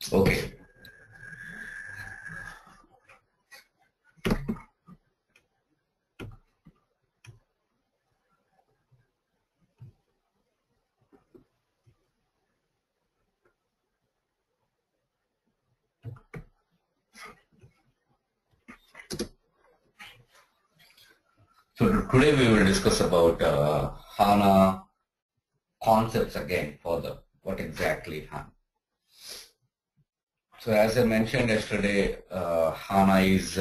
Okay. So today we will discuss about HANA concepts again further. What exactly HANA? So as I mentioned yesterday, HANA is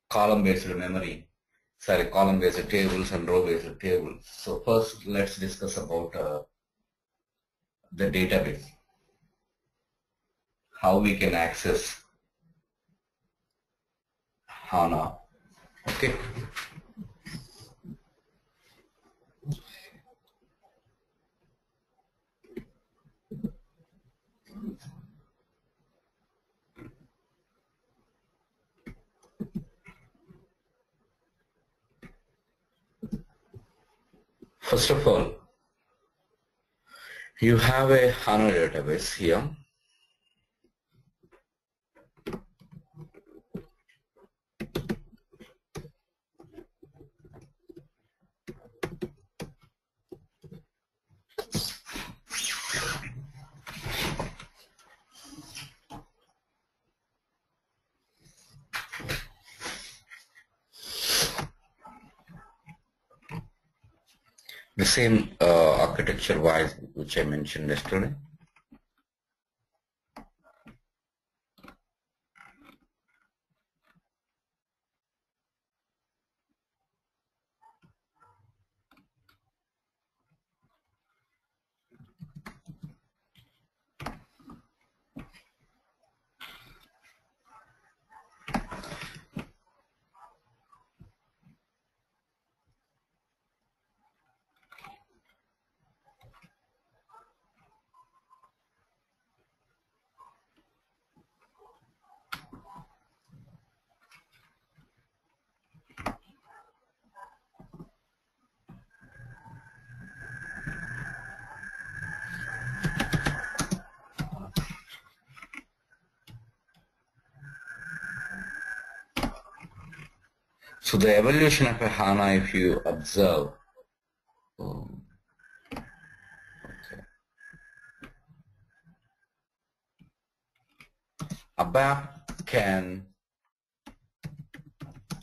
column-based memory. Sorry, column-based tables and row-based tables. So first, let's discuss about the database. How we can access HANA. Okay. First of all, you have a HANA database here. The same architecture wise which I mentioned yesterday. So the evolution of a HANA, if you observe, ABAP can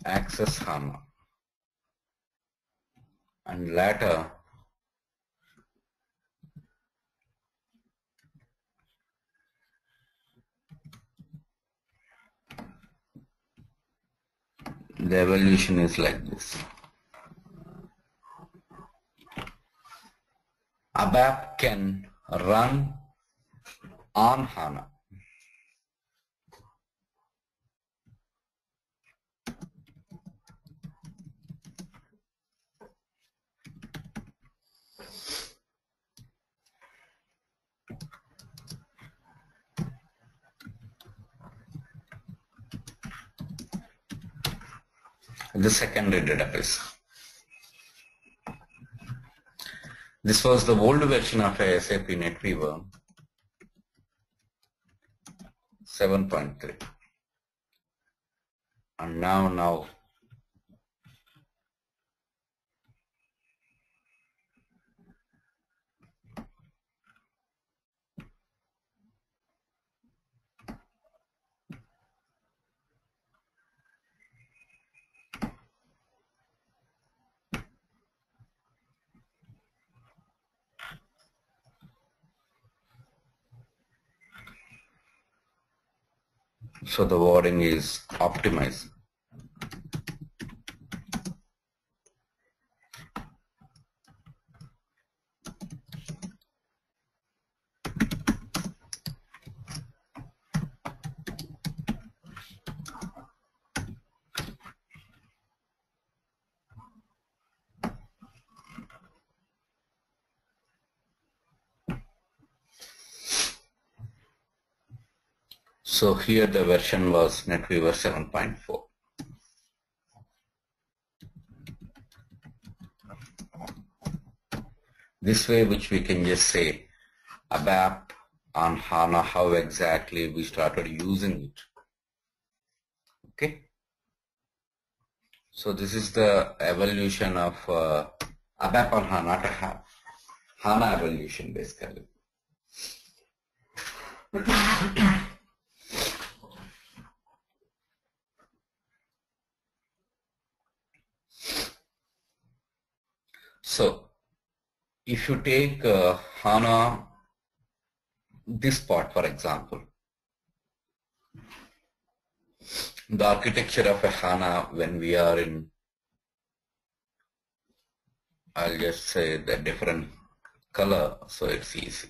access HANA, and later the evolution is like this. ABAP can run on HANA. The secondary database. This was the old version of SAP NetWeaver 7.3, and now so the wording is optimized. So here the version was NetWeaver 7.4. This way, which we can just say ABAP on HANA, how exactly we started using it. Okay. So this is the evolution of ABAP on HANA to HANA evolution basically. So if you take HANA, this part for example, the architecture of a HANA when we are in, I'll just say the different color so it's easy.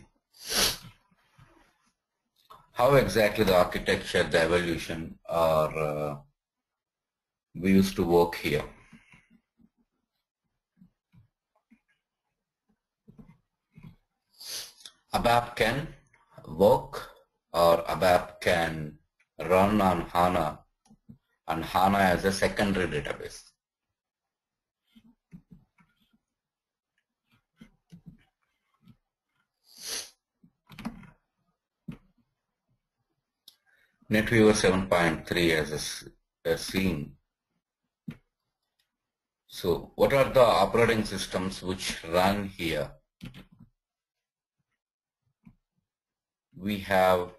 How exactly the architecture, the evolution are we used to work here. ABAP can work or ABAP can run on HANA and HANA as a secondary database. NetWeaver 7.3 as seen. So what are the operating systems which run here? We have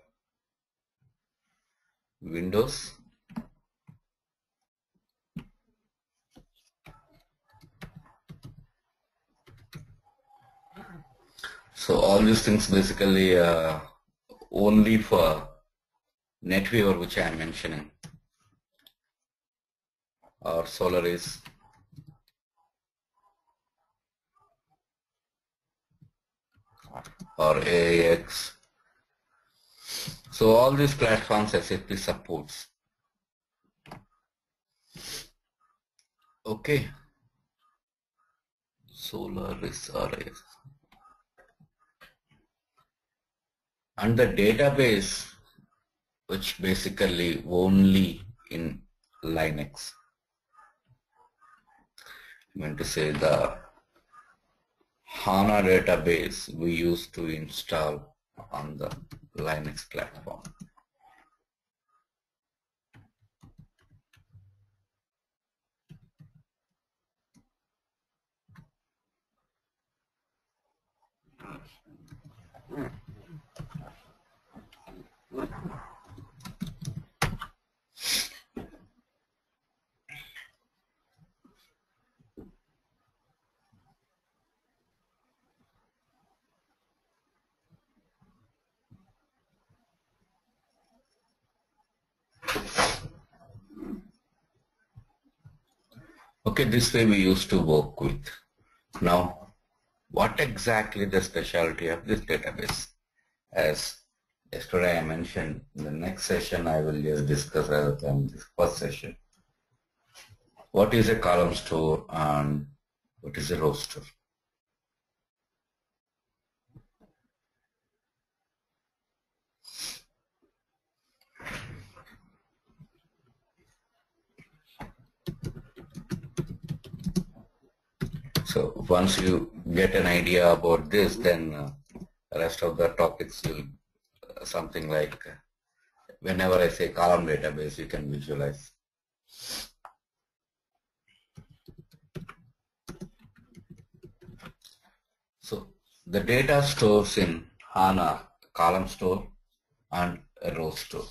Windows, so all these things basically only for NetWeaver which I am mentioning, or Solaris, or AIX. So all these platforms SAP supports. Okay. Solaris or AIX. And the database which basically only in Linux. I mean to say the HANA database we used to install on the Linux platform. Okay, this way we used to work with. Now, what exactly the specialty of this database? As yesterday I mentioned, in the next session I will just discuss rather than this first session. What is a column store and what is a row store? So once you get an idea about this, then the rest of the topics will something like whenever I say column database, you can visualize. So the data stores in HANA, column store and a row store.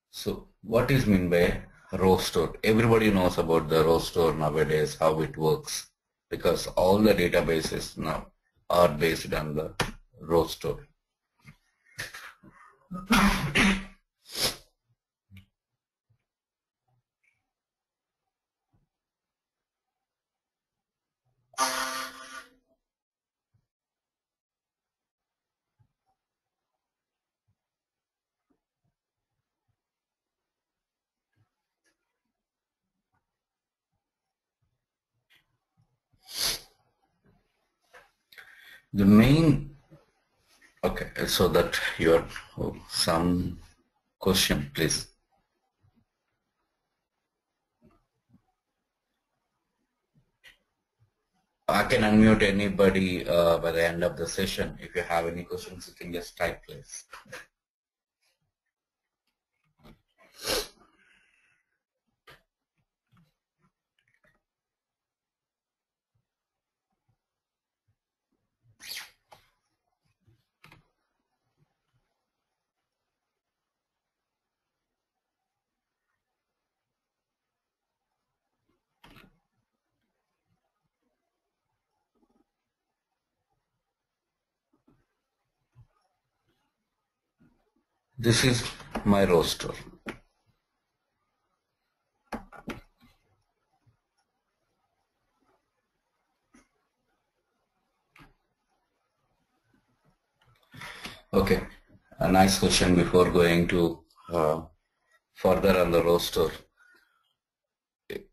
So what is meant by row store? Everybody knows about the row store nowadays, how it works, because all the databases now are based on the row store. The main, okay, so that your some question, please. I can unmute anybody by the end of the session. If you have any questions, you can just type, please. This is my ROWSTORE. Okay, a nice question before going to further on the ROWSTORE.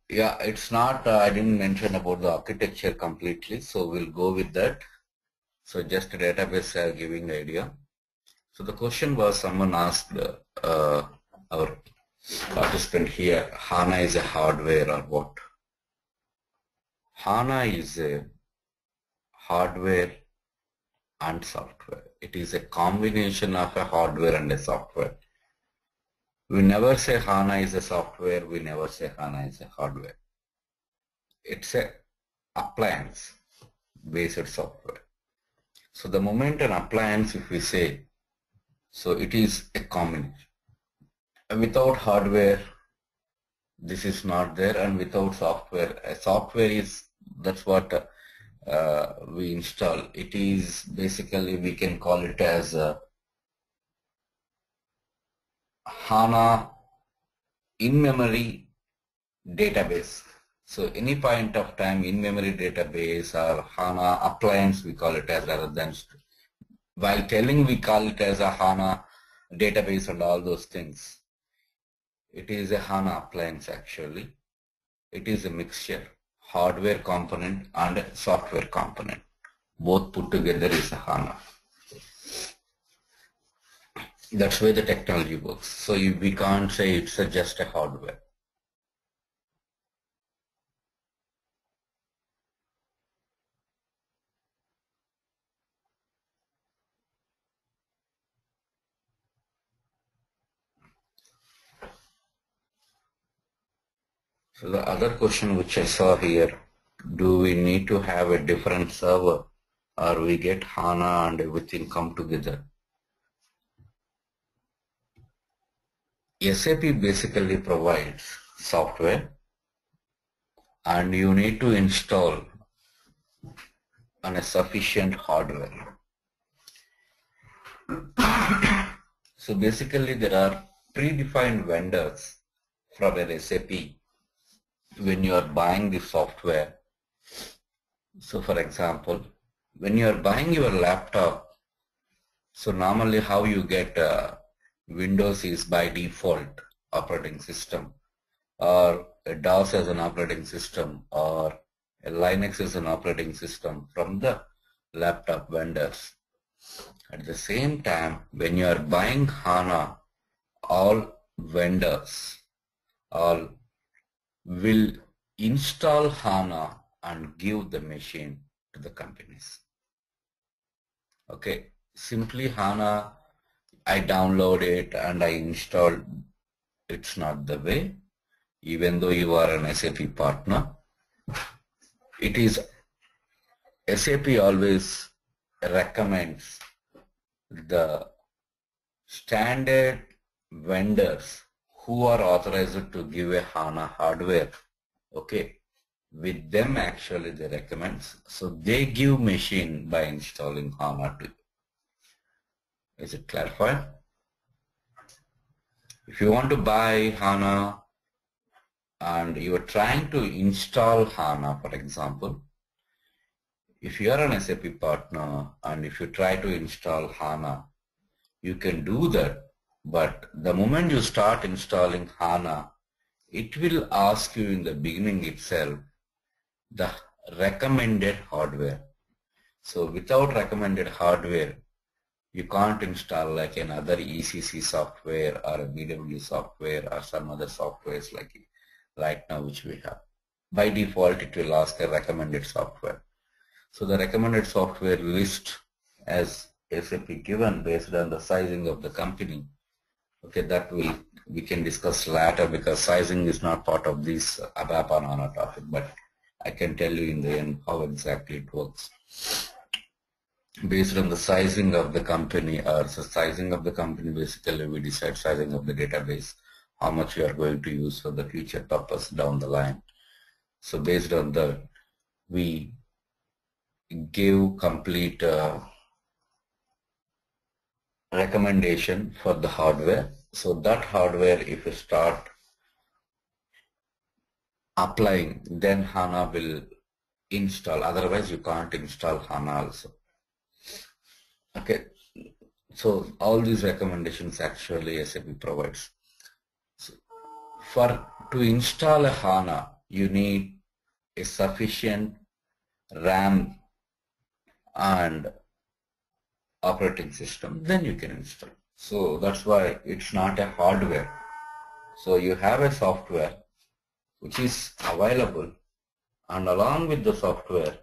Yeah, it's not, I didn't mention about the architecture completely, so we'll go with that. So just a database giving the idea. So the question was, someone asked our participant here, HANA is a hardware or what? HANA is a hardware and software. It is a combination of a hardware and a software. We never say HANA is a software, we never say HANA is a hardware. It's a appliance based software. So the moment an appliance, if we say, so it is a combination. Without hardware, this is not there, and without software, a software is, that's what we install. It is basically, we can call it as a HANA in-memory database. So any point of time, in-memory database or HANA appliance, we call it as, rather than, while telling we call it as a HANA database and all those things. It is a HANA appliance actually. It is a mixture, hardware component and software component. Both put together is a HANA. That's where the technology works. So we can't say it's just a hardware. So the other question which I saw here, do we need to have a different server or we get HANA and everything come together? SAP basically provides software and you need to install on a sufficient hardware. So basically there are predefined vendors from an SAP when you are buying the software. So for example, when you are buying your laptop, so normally how you get Windows is by default operating system, or a DOS as an operating system, or a Linux as an operating system from the laptop vendors. At the same time, when you are buying HANA, all vendors all will install HANA and give the machine to the companies. Okay, simply HANA, I download it and I install, it's not the way. Even though you are an SAP partner, it is, SAP always recommends the standard vendors who are authorized to give a HANA hardware. Okay, with them actually they recommend. So they give machine by installing HANA to you. Is it clarified? If you want to buy HANA and you are trying to install HANA, for example, if you are an SAP partner and if you try to install HANA, you can do that. But the moment you start installing HANA, it will ask you in the beginning itself the recommended hardware. So without recommended hardware, you can't install like another ECC software or a BW software or some other softwares like right now which we have. By default, it will ask a recommended software. So the recommended software list as SAP given based on the sizing of the company. Okay, that we can discuss later because sizing is not part of this ABAP or HANA topic, but I can tell you in the end how exactly it works. Based on the sizing of the company, or the sizing of the company, basically we decide sizing of the database, how much we are going to use for the future purpose down the line. So based on that, we give complete recommendation for the hardware. So that hardware, if you start applying, then HANA will install. Otherwise, you can't install HANA also. Okay, so all these recommendations actually SAP provides. So to install a HANA, you need a sufficient RAM and operating system, then you can install. So that's why it's not a hardware. So you have a software which is available, and along with the software,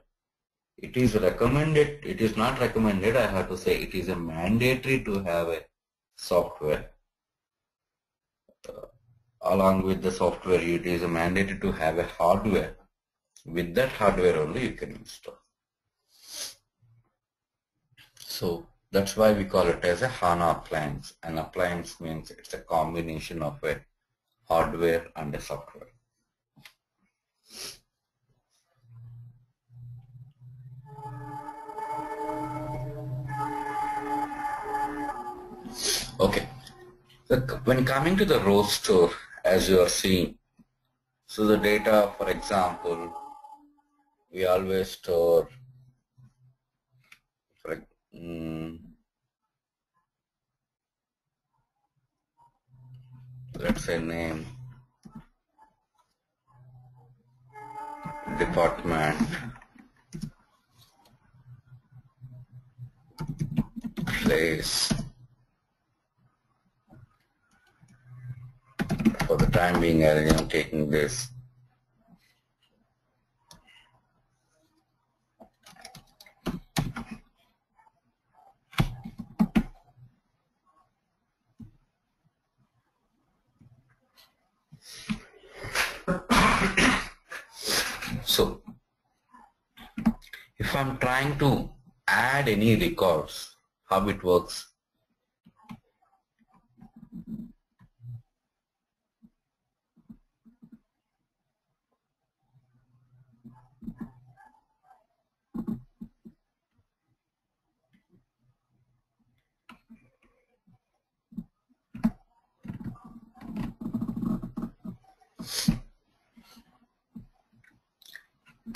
it is recommended, it is not recommended, I have to say it is a mandatory to have a software. Along with the software, it is a mandatory to have a hardware. With that hardware only you can install. So that's why we call it as a HANA appliance. An appliance means it's a combination of a hardware and a software. Okay. So when coming to the ROWSTORE, as you are seeing, so the data, for example, we always store, let's say name, department, place. For the time being, I am taking this. So if I'm trying to add any records, how it works?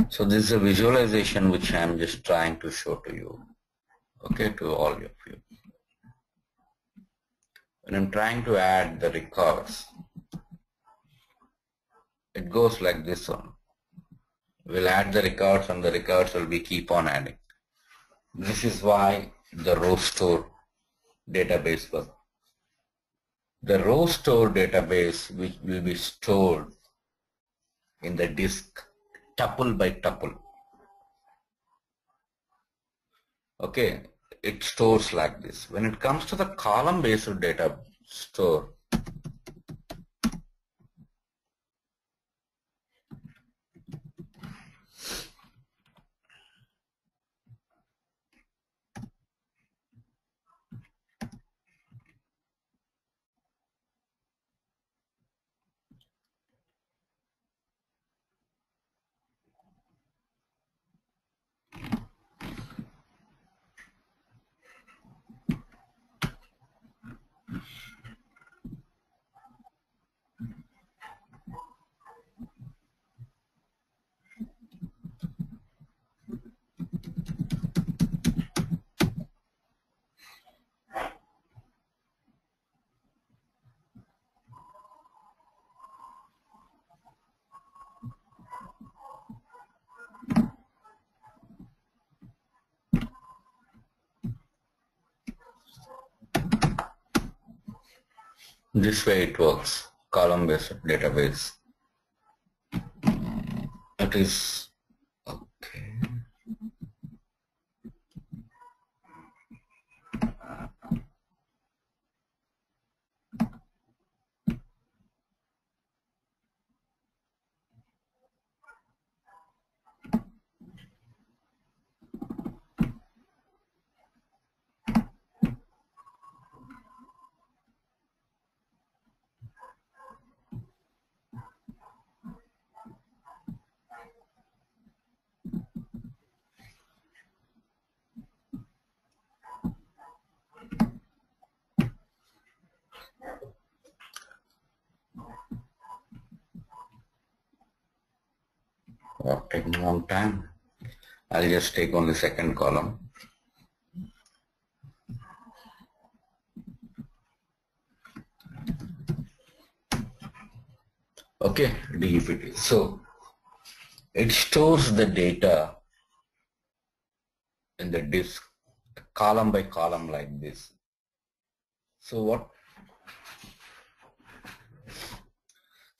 So this is a visualization which I am just trying to show to you, okay, to all of you. When I'm trying to add the records, it goes like this one. We'll add the records and the records will be keep on adding. This is why the ROWSTORE database was. The ROWSTORE database which will be stored in the disk tuple by tuple. Okay, it stores like this. When it comes to the column-based data store, this way it works, column-based database. It is, okay. Taking a long time. I'll just take only second column. Okay, DEPT. So it stores the data in the disk, column by column like this. So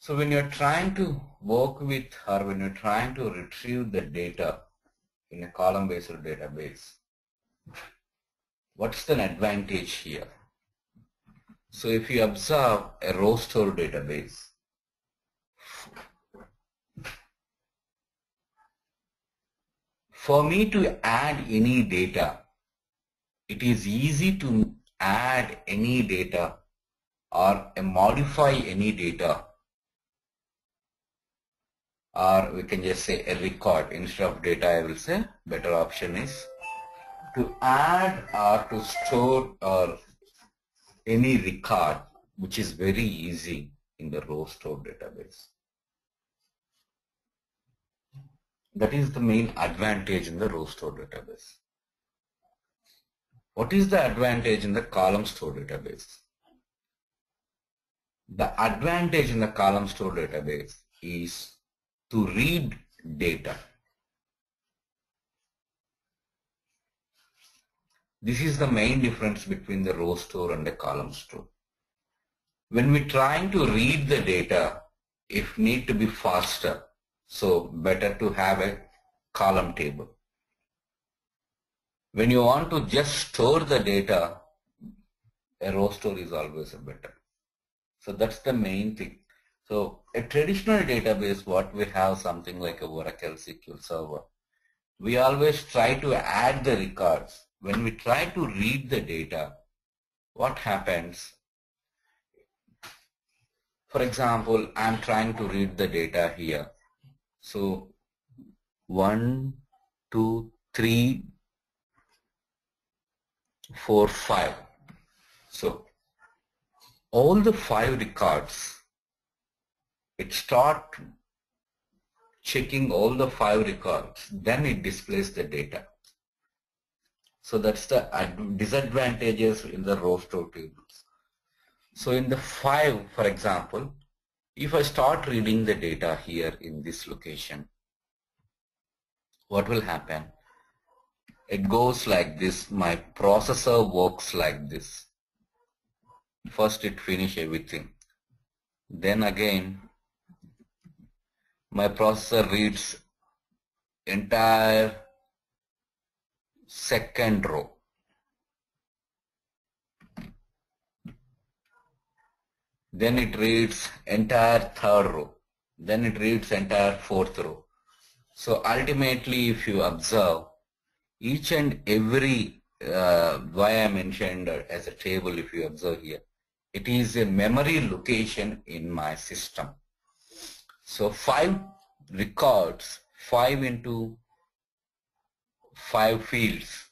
when you're trying to work with, or when you're trying to retrieve the data in a column-based database, what's the advantage here? So if you observe a ROWSTORE database, for me to add any data, it is easy to add any data or modify any data, or we can just say a record instead of data. I will say better option is to add or to store or any record, which is very easy in the ROWSTORE database. That is the main advantage in the ROWSTORE database. What is the advantage in the column store database? The advantage in the column store database is to read data. This is the main difference between the ROWSTORE and the column store. When we're trying to read the data, it need to be faster, so better to have a column table. When you want to just store the data, a ROWSTORE is always better. So that's the main thing. So a traditional database, what we have something like a Oracle SQL Server, we always try to add the records. When we try to read the data, what happens? For example, I'm trying to read the data here. So 1, 2, 3, 4, 5. So all the 5 records, it start checking all the 5 records, then it displays the data. So that's the disadvantages in the ROWSTORE tables. So in the 5, for example, if I start reading the data here in this location, what will happen? It goes like this. My processor works like this. First it finish everything. Then again, my processor reads entire second row. Then it reads entire third row. Then it reads entire fourth row. So ultimately, if you observe, each and every why I mentioned as a table, if you observe here, it is a memory location in my system. So 5 records, 5 into 5 fields.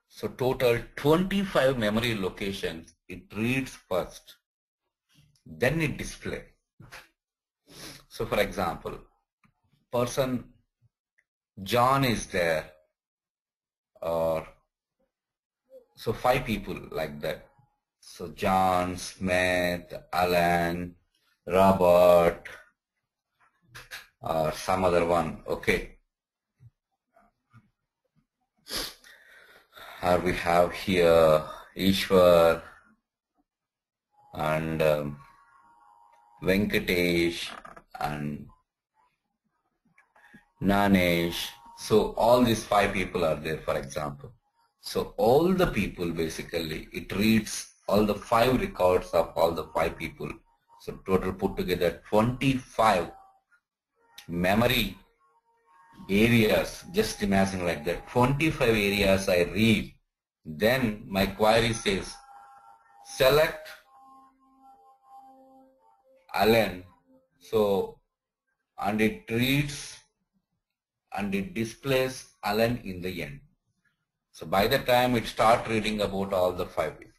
So total 25 memory locations it reads first, then it displays. So for example, person John is there, or so 5 people like that. So John, Smith, Alan, Robert, or some other one, okay. We have here Ishwar and Venkatesh and Nanesh. So all these 5 people are there, for example. So all the people, basically, it reads all the 5 records of all the 5 people. So total put together 25 memory areas. Just imagine like that, 25 areas I read. Then my query says select Alan. So, and it reads and it displays Alan in the end. So by the time it starts reading about all the 5 people.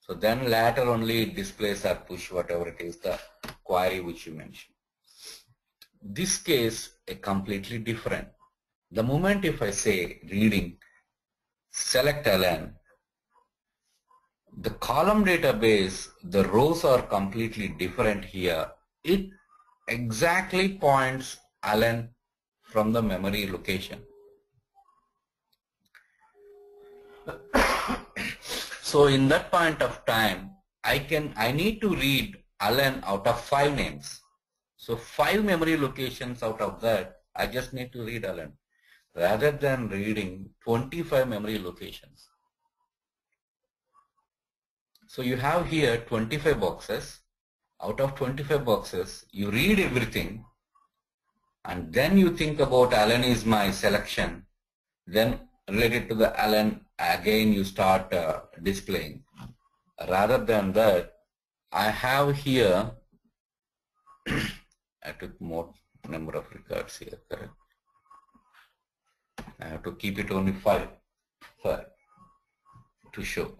So then later only it displays or push whatever it is, the query which you mentioned. this case a completely different. The moment if I say reading, select ln, the column database, the rows are completely different here. It exactly points ln from the memory location. So in that point of time, I need to read ln out of 5 names. So 5 memory locations out of that, I just need to read ln rather than reading 25 memory locations. So you have here 25 boxes. Out of 25 boxes, you read everything and then you think about ln is my selection. Then related to the ln, again you start displaying. Rather than that, I have here, I took more number of records here, correct? I have to keep it only 5 to show.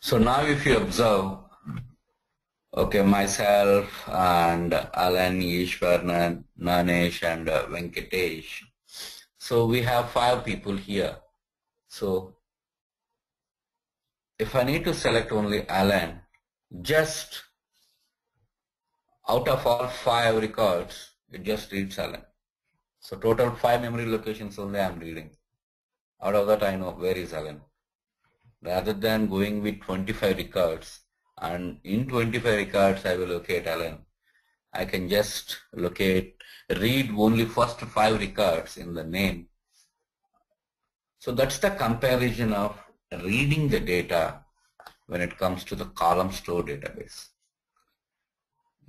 So now if you observe, okay, myself and Alan, Ishwar, Nanesh and Venkatesh. So we have 5 people here. So if I need to select only Alan, just out of all 5 records, it just reads Alan. So total 5 memory locations only I am reading. Out of that I know where is Alan. Rather than going with 25 records, and in 25 records I will locate Alan, I can just read only first 5 records in the name. So that's the comparison of reading the data when it comes to the column store database.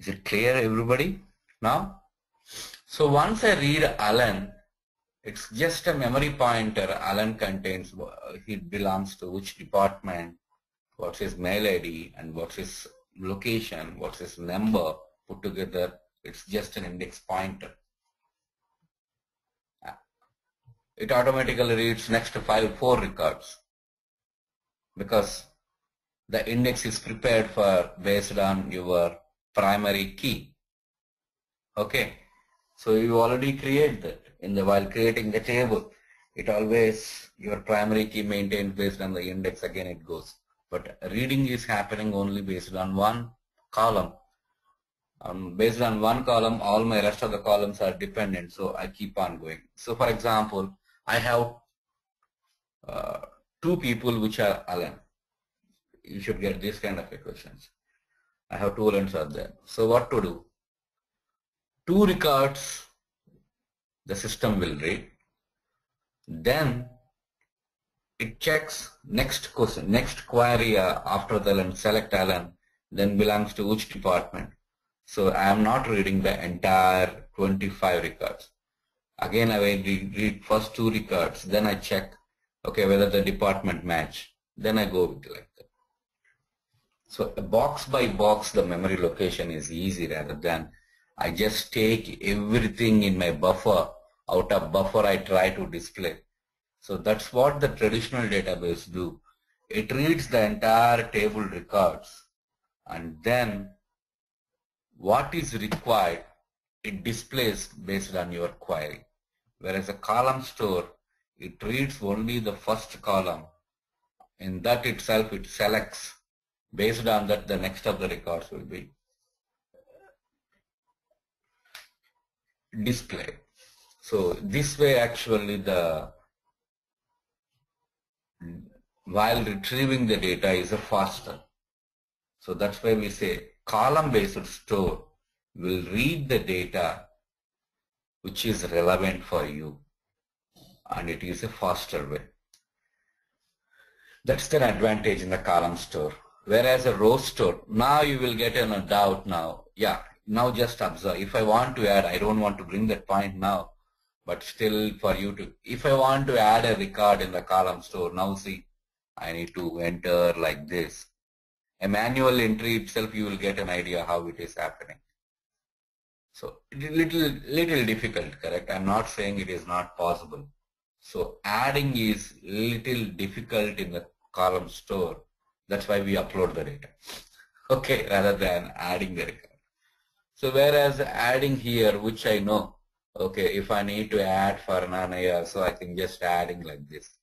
Is it clear, everybody, now? So once I read Alan, it's just a memory pointer. Alan contains, he belongs to which department, what's his mail ID, and what's his location, what's his number put together. It's just an index pointer. It automatically reads next 4 records because the index is prepared for based on your primary key. Okay, so you already create that while creating the table. It always your primary key maintained based on the index, again it goes. But reading is happening only based on one column. Based on one column, all my rest of the columns are dependent, so I keep on going. So for example, I have 2 people which are Alan. You should get this kind of equations. I have 2 lines are there. So what to do? 2 records the system will read. Then it checks next question, next query after the line, select Alan, then belongs to which department. So I am not reading the entire 25 records. Again, I will read first 2 records, then I check, okay, whether the department match. Then I go with like that. So box by box, the memory location is easy rather than I just take everything in my buffer. Out of buffer, I try to display. So that's what the traditional database do. It reads the entire table records and then what is required, it displays based on your query. Whereas a column store, it reads only the first column. In that itself, it selects. Based on that, the next of the records will be displayed. So this way actually while retrieving the data is faster. So that's why we say column-based store will read the data which is relevant for you, and it is a faster way. That's the advantage in the column store. Whereas a row store, now you will get a doubt now. Yeah, now just observe. If I want to add, I don't want to bring that point now, But still for you to, if I want to add a record in the column store, now see, I need to enter like this. A manual entry itself, you will get an idea how it is happening. So little difficult, correct? I'm not saying it is not possible. So adding is little difficult in the column store. That's why we upload the data. Okay, rather than adding the record. So whereas adding here, which I know, okay, if I need to add for HANA, so I can just adding like this.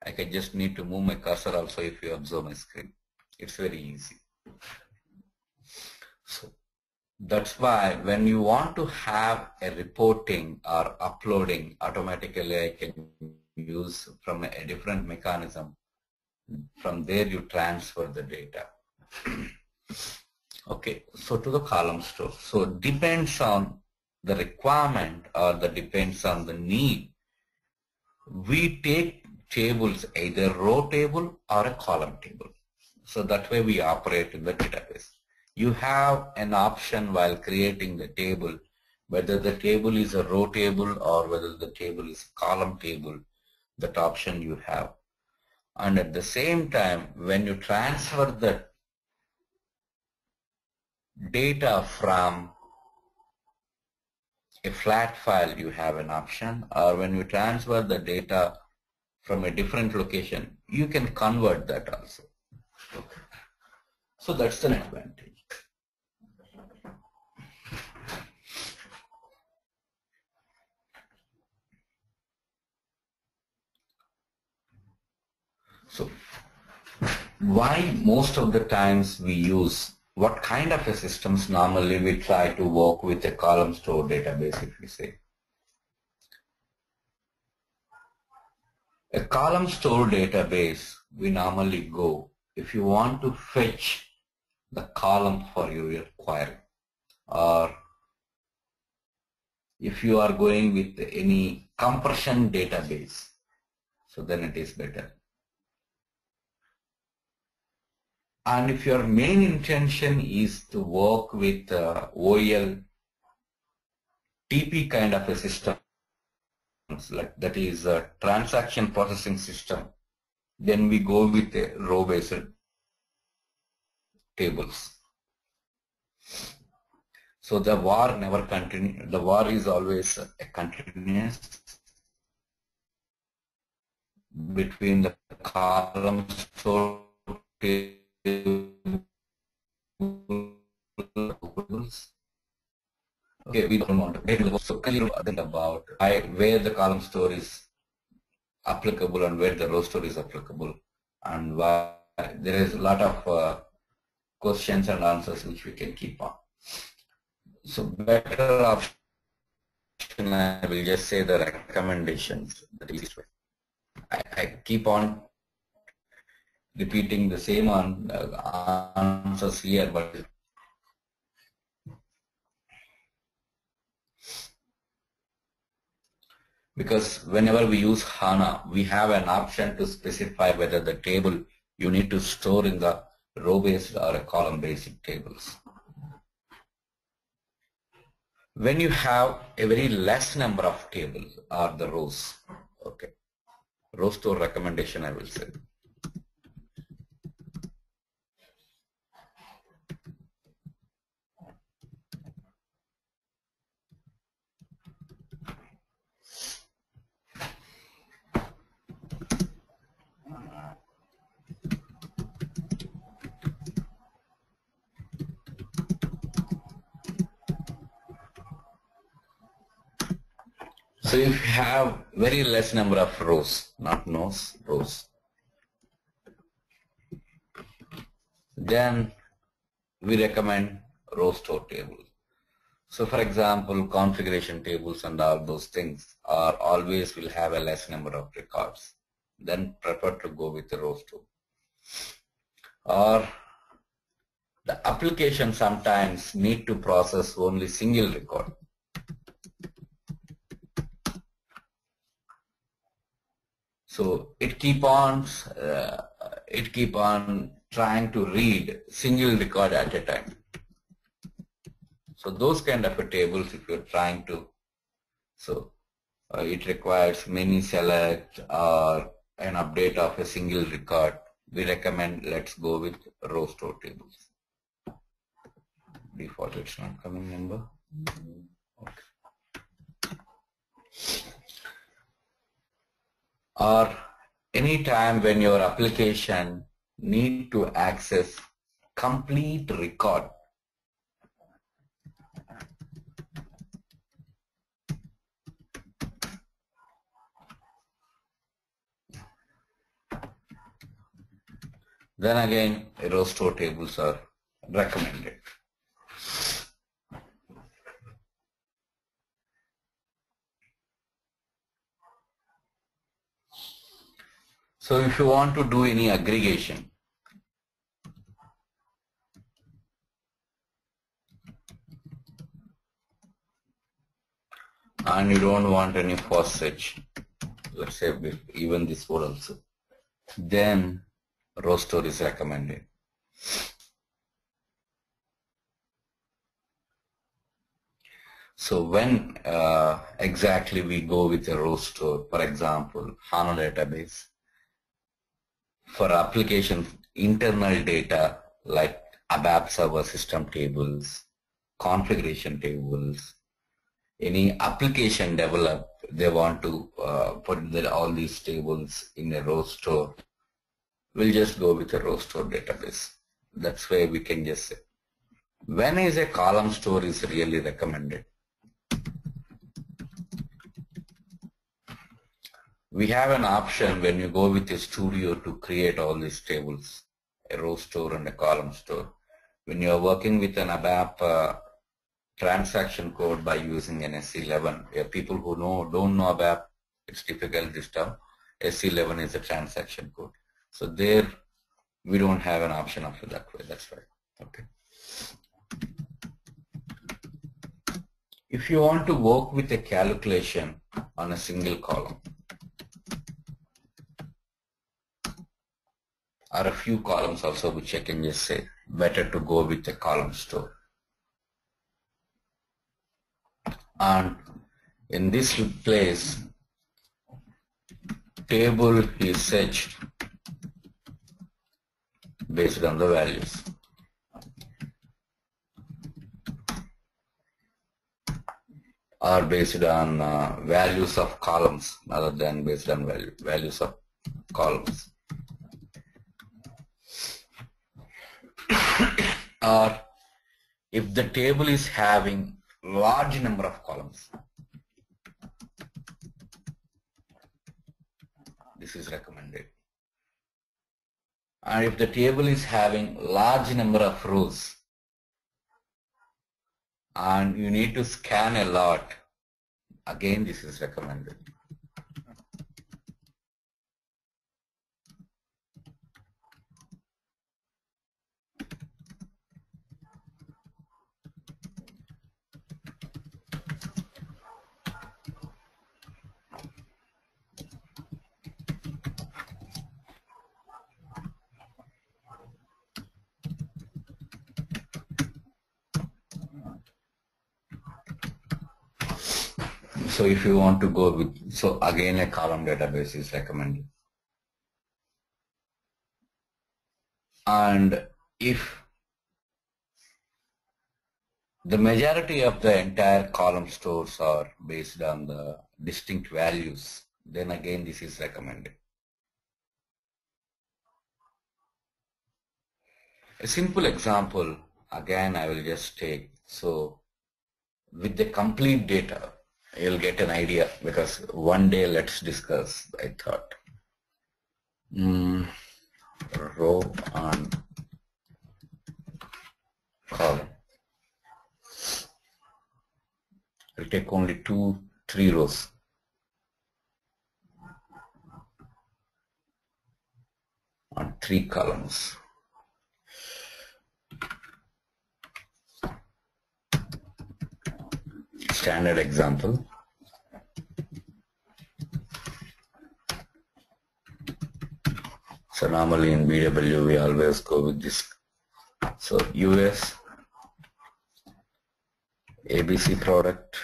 I can just need to move my cursor also if you observe my screen. It's very easy. So that's why when you want to have a reporting or uploading, automatically I can use from a different mechanism. From there you transfer the data. Okay, so to the column store. So depends on the requirement or depends on the need. We take tables, either row table or a column table. So that way we operate in the database. You have an option while creating the table, whether the table is a row table or whether the table is a column table, that option you have. And at the same time, when you transfer the data from a flat file, you have an option, or when you transfer the data from a different location, you can convert that also. Okay. So that's an advantage. So why most of the times we use, what kind of a systems normally we try to work with a column store database, if we say. A column store database, we normally go, if you want to fetch the column for your query, or if you are going with any compression database, so then it is better. And if your main intention is to work with OL, TP kind of a system, like that is a transaction processing system, then we go with a row-based tables. So the war never continues. The war is always a continuous between the column store tables. Okay, we don't want to. So can you think about where the column store is applicable and where the row store is applicable, and why there is a lot of questions and answers which we can keep on. So better option, I will just say the recommendations. That is way. I keep on repeating the same answers here, but because whenever we use HANA, we have an option to specify whether the table you need to store in the row-based or a column-based tables. When you have a very less number of tables or the rows, okay, ROWSTORE recommendation I will say. So if you have very less number of rows, not nodes, rows, then we recommend ROWSTORE tables. So for example, configuration tables and all those things are always will have a less number of records. Then prefer to go with the ROWSTORE. Or the application sometimes need to process only single record. So it keep on trying to read single record at a time. So those kind of a tables, if you're trying to, so it requires many select or an update of a single record, we recommend let's go with ROWSTORE tables. Default it's not coming number. Okay. Or any time when your application need to access complete record, then again ROWSTORE tables are recommended. So if you want to do any aggregation, and you don't want any faucet, let's say even this one also, then ROWSTORE is recommended. So when exactly we go with a ROWSTORE, for example, HANA database, for application internal data like ABAP server system tables, configuration tables, any application develop, they want to put all these tables in a ROWSTORE, we'll just go with a ROWSTORE database. That's where we can just say. When is a column store is really recommended? We have an option when you go with a studio to create all these tables, a row store and a column store. When you are working with an ABAP transaction code by using an SC11, people who don't know ABAP, it's difficult this term. SC11 is a transaction code. So there we don't have an option of it that way. That's right. Okay. If you want to work with a calculation on a single column, or a few columns also, which I can just say better to go with a column store. And in this place, table is set based on the values. Or based on values of columns rather than based on values of columns. Or if the table is having large number of columns, this is recommended. And if the table is having large number of rows and you need to scan a lot, again this is recommended. So if you want to go with, so again a column database is recommended. And if the majority of the entire column stores are based on the distinct values, then again this is recommended. A simple example, again I will just take, so with the complete data, you'll get an idea, because one day let's discuss, I thought. Row and column. I'll take only 2-3 rows. And 3 columns. Standard example. So normally in BW we always go with this. So US ABC product,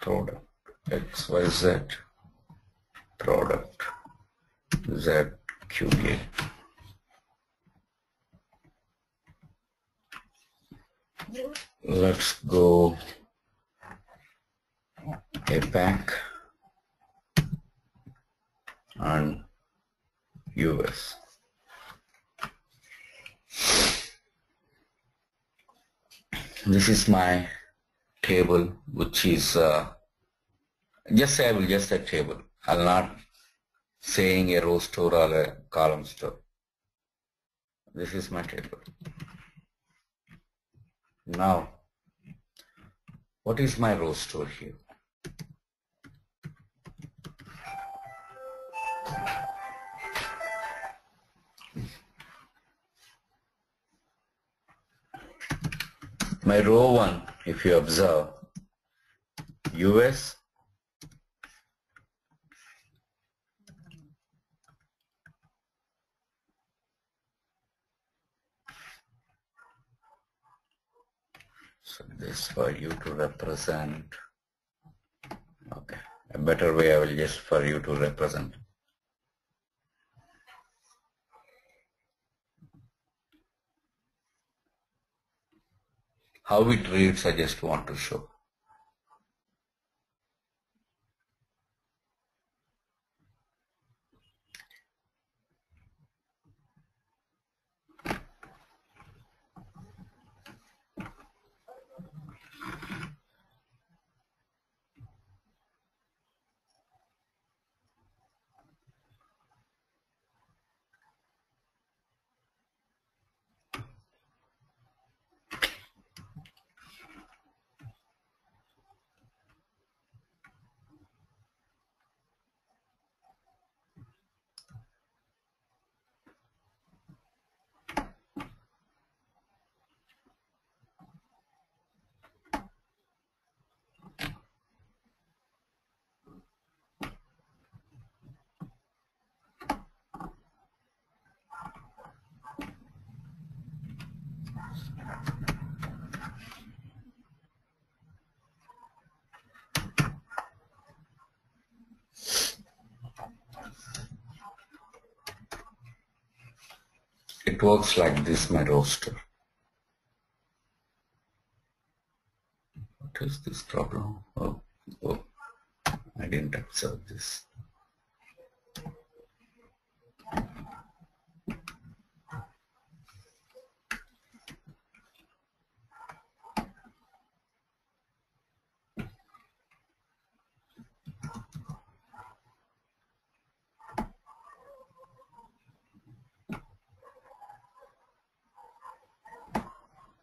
product XYZ product ZQA. Let's go APAC and US. This is my table, which is I will just a table. I'll not saying a row store or a column store. This is my table. Now, what is my row store here? My row 1, if you observe, US, so this for you to represent. Okay, a better way I will just for you to represent. How it reads, I just want to show. It works like this, my roster. What is this problem? Oh, I didn't observe this.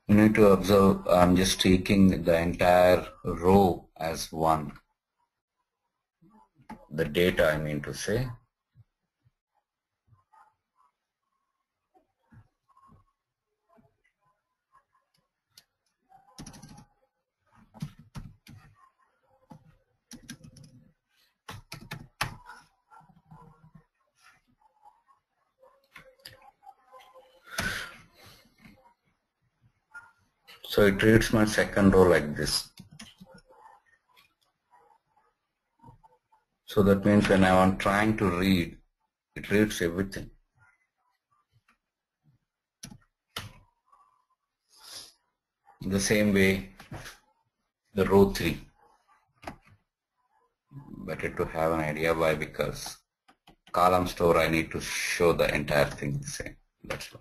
You need to observe, I'm just taking the entire row as one. The data, I mean to say. So it reads my second row like this. So that means when I am trying to read, it reads everything. The same way, the row 3. Better to have an idea why, because column store I need to show the entire thing the same. That's why.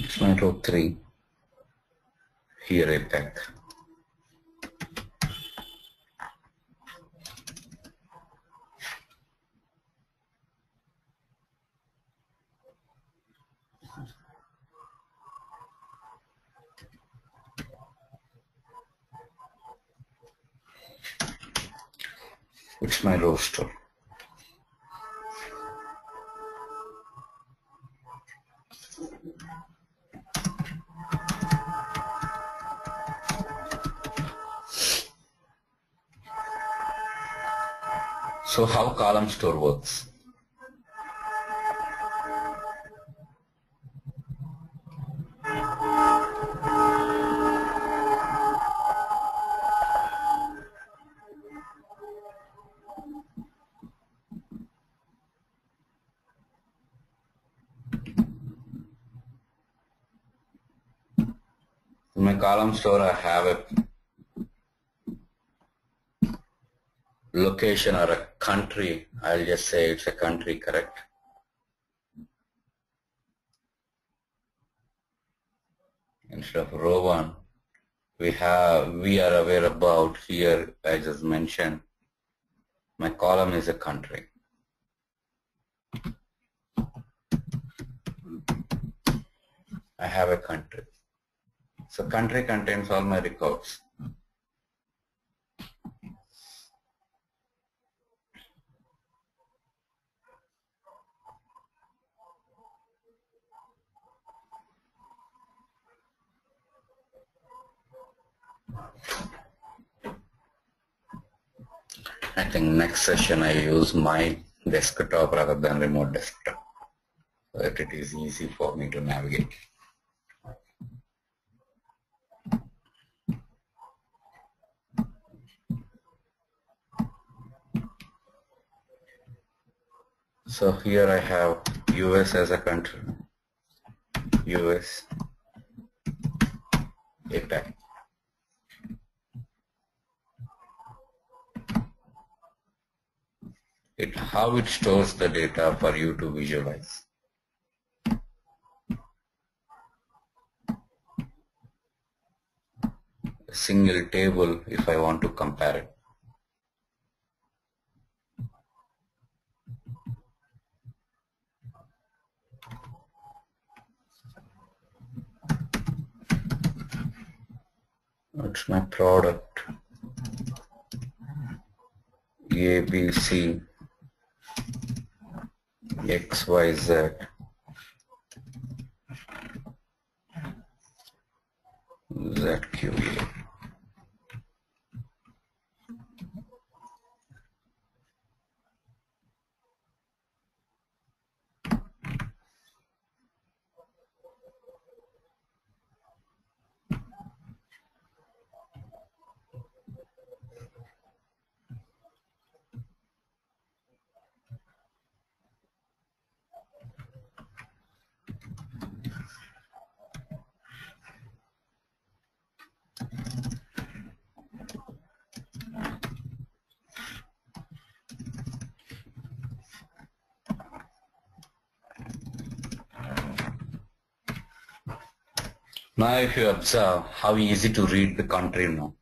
It's my row 3. Here APAC. It's my roster. So how column store works? In my column store, I have a location or a country. I'll just say it's a country, correct? Instead of row 1, we are aware about here, I just mentioned, my column is a country. I have a country. So country contains all my records. I think next session I use my desktop rather than remote desktop, so that it is easy for me to navigate. So here I have US as a country, US, APAC. How it stores the data for you to visualize. A single table if I want to compare it. It's my product, ABC, XYZ, ZQA. Now if you observe how easy to read the country now.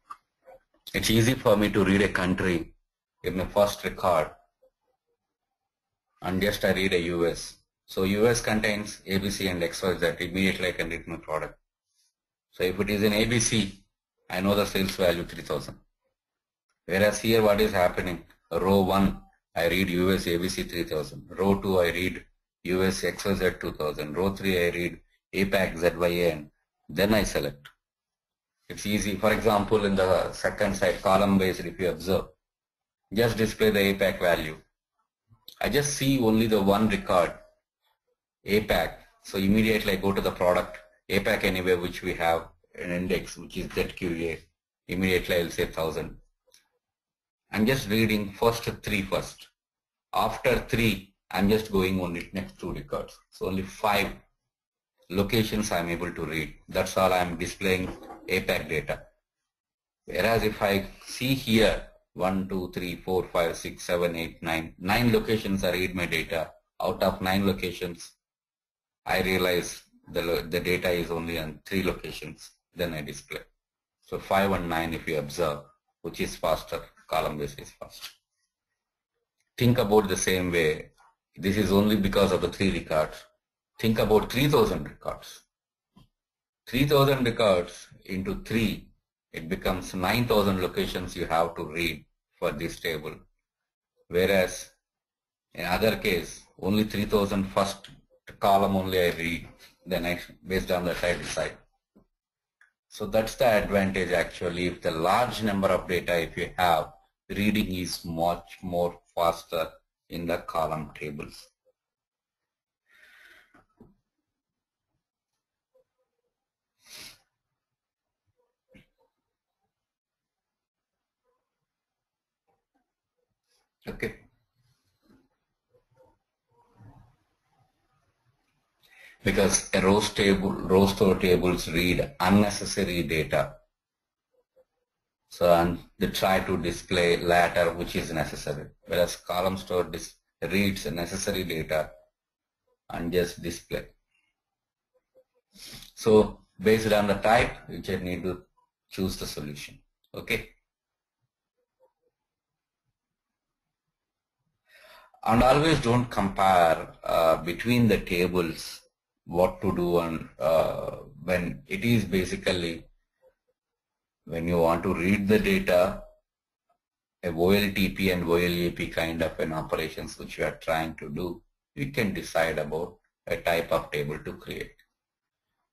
It's easy for me to read a country in my first record and just I read a US. So US contains ABC and XYZ. Immediately I can read my product. So if it is in ABC, I know the sales value 3000. Whereas here what is happening? Row 1 I read US ABC 3000. Row 2 I read US XYZ 2000. Row 3 I read APAC ZYN. Then I select. It's easy. For example, in the second side, column based, if you observe, just display the APAC value. I just see only the one record, APAC. So immediately I go to the product, APAC anyway, which we have an index, which is ZQA. Immediately I'll say 1000. I'm just reading first 3 first. After 3, I'm just going on it next 2 records. So only 5 locations I'm able to read. That's all I'm displaying APAC data. Whereas if I see here 1, 2, 3, 4, 5, 6, 7, 8, 9, 9 locations I read my data. Out of 9 locations, I realize the data is only on 3 locations. Then I display. So 5 and 9 if you observe, which is faster, column base is faster. Think about the same way. This is only because of the 3 records. Think about 3000 records. 3000 records into 3, it becomes 9000 locations you have to read for this table. Whereas in other case, only 3000 first column only I read, then I, based on that I decide. So that's the advantage actually. If the large number of data if you have, reading is much more faster in the column tables. Okay. Because a row store tables read unnecessary data. So and they try to display latter which is necessary. Whereas column store reads necessary data and just display. So based on the type, you just need to choose the solution. Okay. And always don't compare between the tables what to do, and when it is basically when you want to read the data, a OLTP and OLAP kind of an operations which you are trying to do, you can decide about a type of table to create.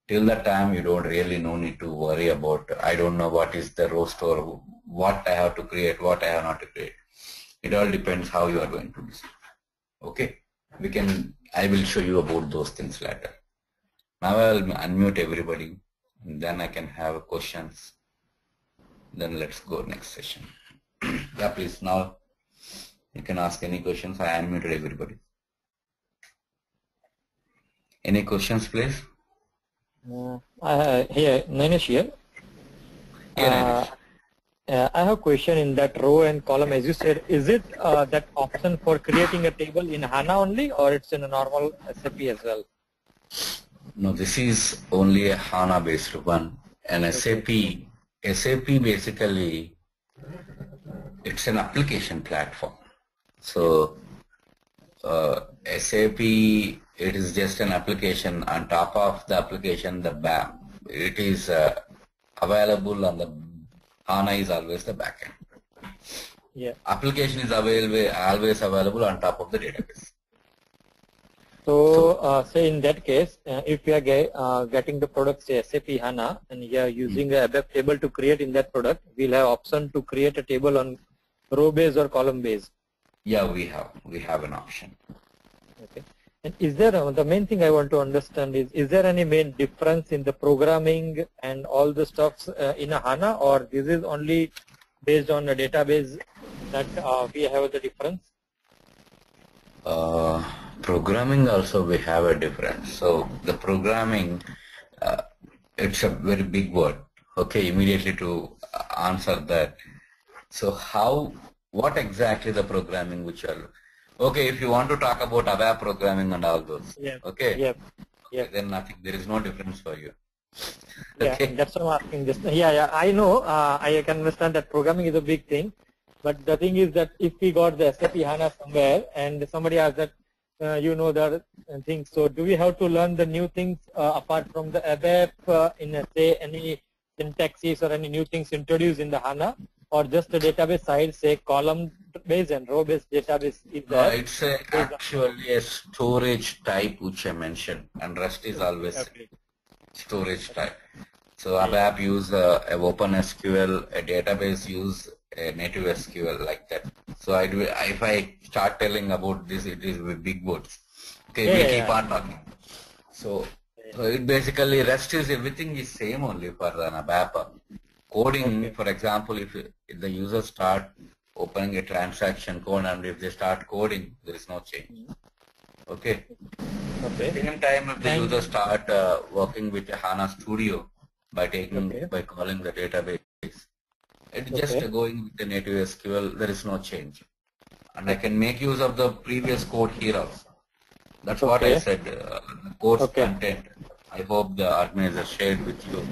Till the time you don't really need to worry about, I don't know what is the row store, what I have to create, what I have not to create. It all depends how you are going to decide. Okay, I will show you about those things later. Now I will unmute everybody and then I can have questions. Then let's go next session. Yeah, please, now you can ask any questions. I unmuted everybody. Any questions, please? Here, Nanish here. Yeah, I have a question in that row and column. As you said, is it that option for creating a table in HANA only, or it's in a normal SAP as well? No, this is only a HANA based one. And SAP basically, it's an application platform. So SAP, it is just an application. On top of the application, the BAP, it is available on the HANA is always the backend. Yeah. Application is always available on top of the database. So, say in that case, if we are getting the product, say SAP HANA, and we are using a ABAP table to create in that product, we'll have option to create a table on row base or column base. Yeah, we have an option. Okay. And is there the main thing I want to understand is there any main difference in the programming and all the stuffs in a HANA, or this is only based on a database that we have the difference? Programming also we have a difference. So the programming, it's a very big word. Okay, immediately to answer that. So what exactly the programming which are, okay, if you want to talk about ABAP programming and all those, yeah. okay, yep. Yep. Then nothing, there is no difference for you. Okay. Yeah, that's what I'm asking. This. Yeah, I know. I can understand that programming is a big thing, but the thing is that if we got the SAP HANA somewhere and somebody asks that, you know the things, so do we have to learn the new things apart from the ABAP in say any syntaxes or any new things introduced in the HANA? Or just the database side, say column based and row based database is there? It's actually a storage type which I mentioned, and rest is always storage type. So ABAP use a OpenSQL, a database use a native SQL like that. So if I start telling about this, it is with big words. Okay, we keep on talking. So it basically rest is everything is same only for an ABAP. Coding, for example, if the user start opening a transaction code and if they start coding, there is no change. Okay. Same time if the user start working with a HANA Studio by calling the database, it's just going with the native SQL, there is no change. And I can make use of the previous code here also. That's what I said, the course content. I hope the organizer shared with you.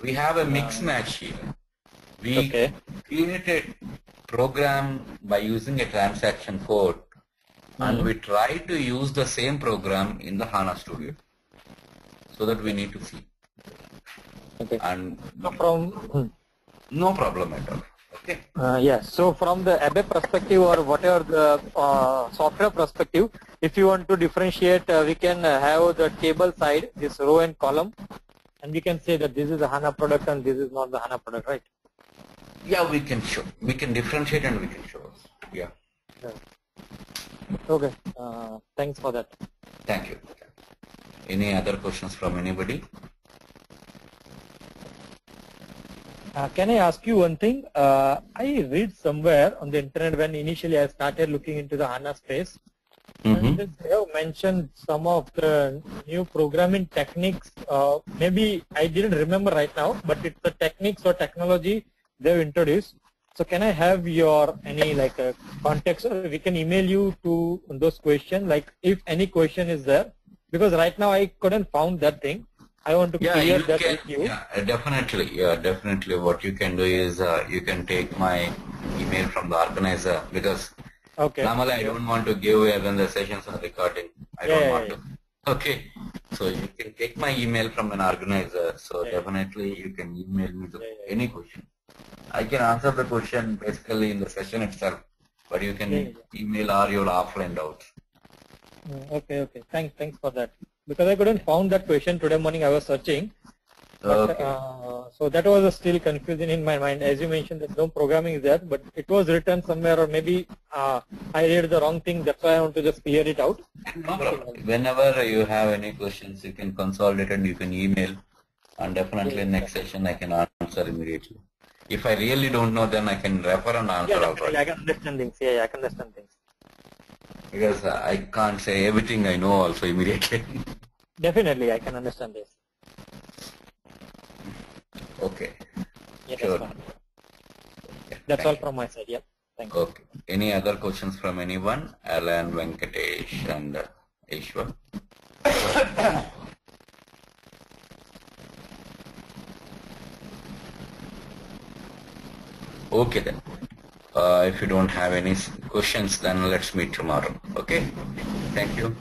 We have a mix match here. We created program by using a transaction code, and we try to use the same program in the HANA Studio, so that we need to see. And no problem at all. Okay. Yes. So from the ABAP perspective or whatever the software perspective, if you want to differentiate, we can have the table side, this row and column. And we can say that this is a HANA product and this is not the HANA product, right? Yeah, we can show. We can differentiate and we can show. Yeah. Okay. Thanks for that. Thank you. Any other questions from anybody? Can I ask you one thing? I read somewhere on the internet when initially I started looking into the HANA space, and they have mentioned some of the new programming techniques. Maybe I didn't remember right now, but it's the techniques or technology they've introduced. So can I have your any like context, or we can email you to those questions, like if any question is there, because right now I couldn't found that thing. I want to clear that with you. Yeah, definitely. Yeah, definitely. What you can do is you can take my email from the organizer, because normally I don't want to give when the sessions are recording. I don't want to. Okay. So you can take my email from an organizer. So definitely you can email me any question. I can answer the question basically in the session itself, but you can email or your offline doubts. Okay. Thanks for that. Because I couldn't found that question today morning. I was searching, but, so that was still confusing in my mind. As you mentioned, that no programming is there, but it was written somewhere, or maybe I read the wrong thing. That's why I want to just clear it out. No problem. Whenever you have any questions, you can consolidate and you can email, and definitely next session I can answer immediately. If I really don't know, then I can refer and answer. I can understand things. I can understand things. Because I can't say everything I know also immediately. Definitely, I can understand this. Okay. Yeah, sure. That's fine. That's all from my side. Yeah. Thank you. Okay. Any other questions from anyone? Alan, Venkatesh, and Ishwar? Okay then. If you don't have any questions, then let's meet tomorrow. Okay. Thank you.